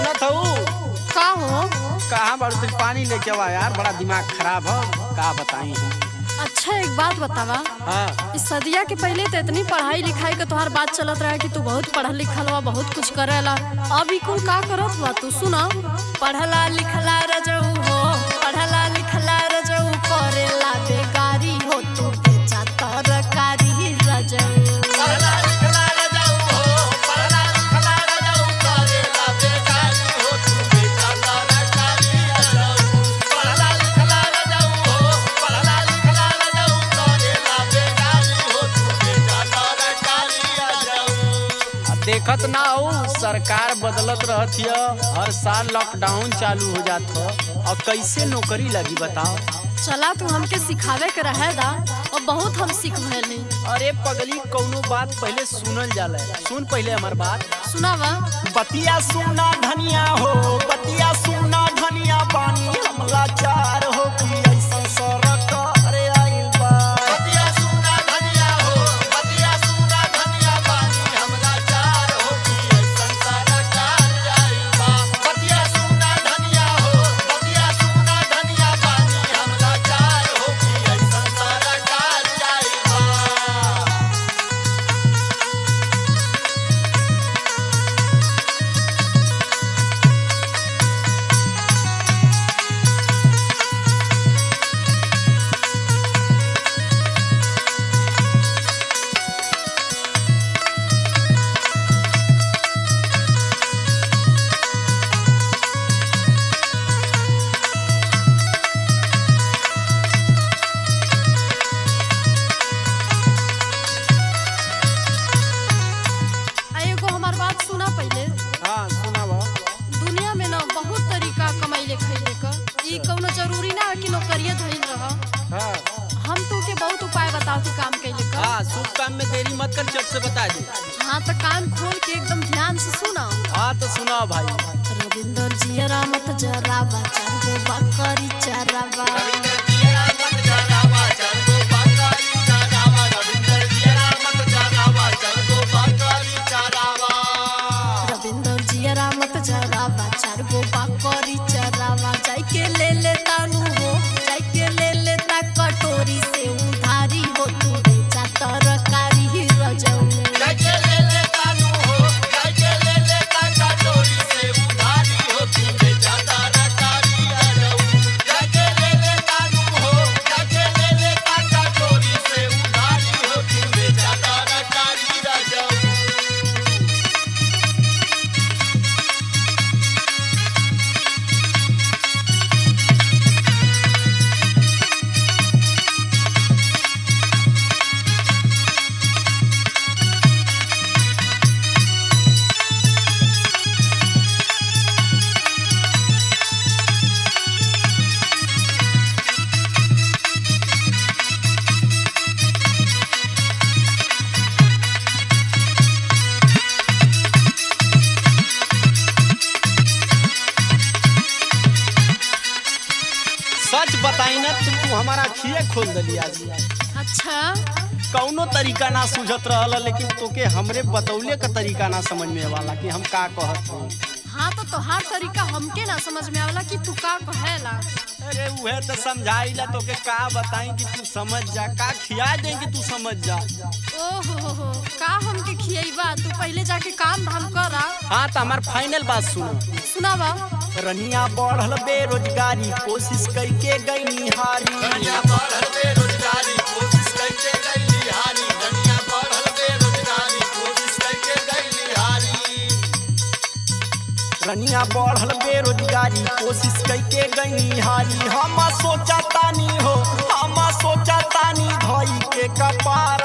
सुनत हूँ का हो? कहाँ बारू तेरी पानी लेके आवा यार, बड़ा दिमाग खराब है, का बताई। अच्छा एक बात बतावा, हाँ इस सदिया के पहले तो इतनी पढ़ाई लिखाई का तोहार बात चलत रहा कि तू बहुत पढ़ल लिखल बा, बहुत कुछ करेला। अभी कुल का करत बा तू? सुना, पढ़ला लिखला रजऊ हो, पढ़ला लिखला रजऊ, करेला बेगारी हो, तू बेचा तरकारी रजऊ। देखत ना हो, सरकार बदलत रहती है, हर साल लॉकडाउन चालू हो जात है, और कैसे नौकरी लगी बताओ। चला तू हमके सिखावे के रहे दा, और बहुत हम सीख भइली। अरे पगली, कौनो बात पहले सुनल जाला, सुन पहले हमार बात। सुनावा। बतिया सुना धनिया हो, बतिया सुना धनिया, पानी हमला चार हो कि ऐसा सरकार आइल बा। बतिया सुना धनिया हो, बतिया सुना धनिया, पानी हमला चार हो कि ऐसा सरकार आइल बा। बतिया सुना धनिया हो, बतिया सुना धनिया, पानी हमला चार हो कि ऐसा सरकार आइल बा। एगो हमार बात सुना पहले। हाँ सुनावा। दुनिया में ना बहुत तरीका कमाइले खइले क, ई कौनो जरूरी ना है कि नौकरिया धइल रह। हाँ हम तू के बहुत उपाय बताओ कि काम कइले क। हाँ, शुभ काम में देरी मत कर, चट से बता दे। हाँ तो कान खोल के एकदम ध्यान से सुना। हाँ तो सुनाओ भाई। रविंदर जियरा मत जरावा, चाहे बकरी चरावा। रविंदर जियरा मत जरावा, चार गो बकरी चरावा। जाके ले ले तानू हो, जाके ले ले ता कटोरी से उधारी हो, तू बेचा तरकारी रजऊ। सच बताई ना, तू हमारा खिए खोल दिली आज। अच्छा कौनो तरीका ना सूझत रहल, लेकिन तोके हमरे बतौले का तरीका ना समझ में वाला कि हम का कहत हूँ। हाँ तो तोहार तरीका हमके ना समझ में आवला कि तू का कहेला। अरे उहे तो समझाइला तोके, का बताई कि तू समझ जा, का खिया दे कि तू समझ जा। ओहो का हमके खियैबा? तू पहले जाके काम धाम करा। हाँ तो हमार फाइनल बात सुनो। सुनावा। रनिया बढ़ल बेरोजगारी, कोशिश करके गई हारी। रनिया बढ़ल बेरोजगारी, कोशिश करके गई हारी। रनिया बढ़ल बेरोजगारी, कोशिश करके गई हारी। रनिया बढ़ल बेरोजगारी, कोशिश करके गई हारी। हम सोचा तानी हो, हम सोचा तानी धई के कपार